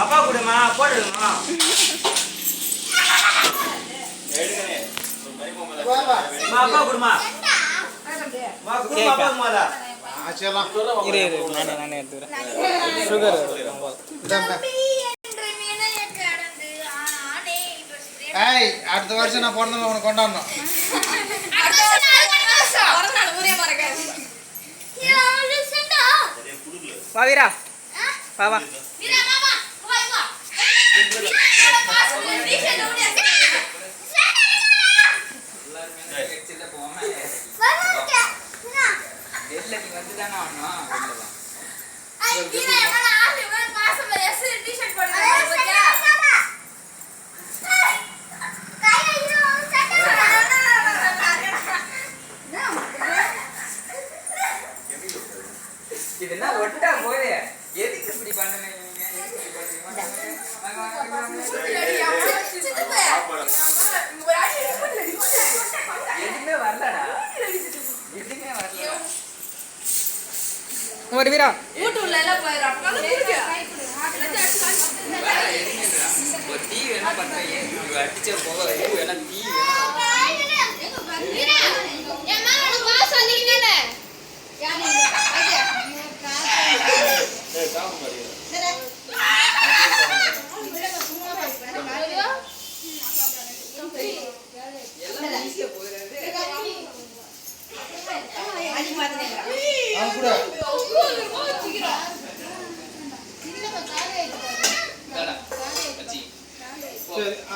அப்பா கூடமா போடுமா அப்பா கூடமா நானே எடுத்துக்கிறேன். சுகர் அடுத்த வருஷம் நான் பிறந்த உனக்கு கொண்டாடணும். வீரா வா இதெல்லாம் ஒட்டா போதே எதுக்கு இப்படி பண்ணுங்க எதுவுமே வரலடா எதுவுமே வரல ஒரு வீரா ஒரு தீ வேணா பண்றீங்க அடிச்ச போக வேணா தீ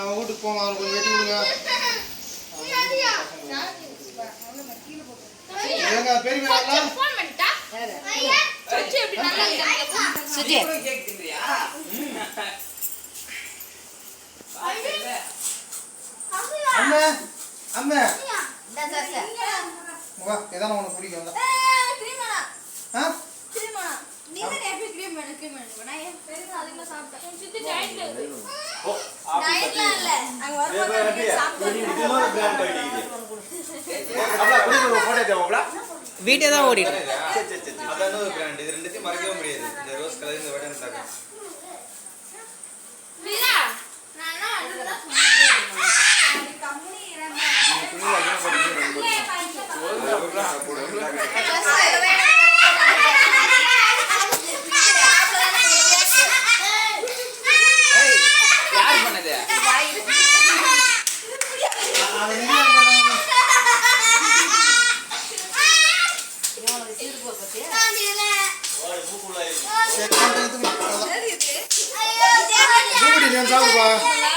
வீட்டுக்கு போங்க, அவனுக்கு கொஞ்சம் வெட்டி விடுங்க. பெரிய அம்மா எதான உனக்கு பிடிக்கும் வீட்டே தான் ஓடிட்டு மறக்கவே முடியாது. இந்த ரோஸ் கலர் இந்த வடை இருந்தாங்க யார் பண்ணது சாப்பிடுப்பா.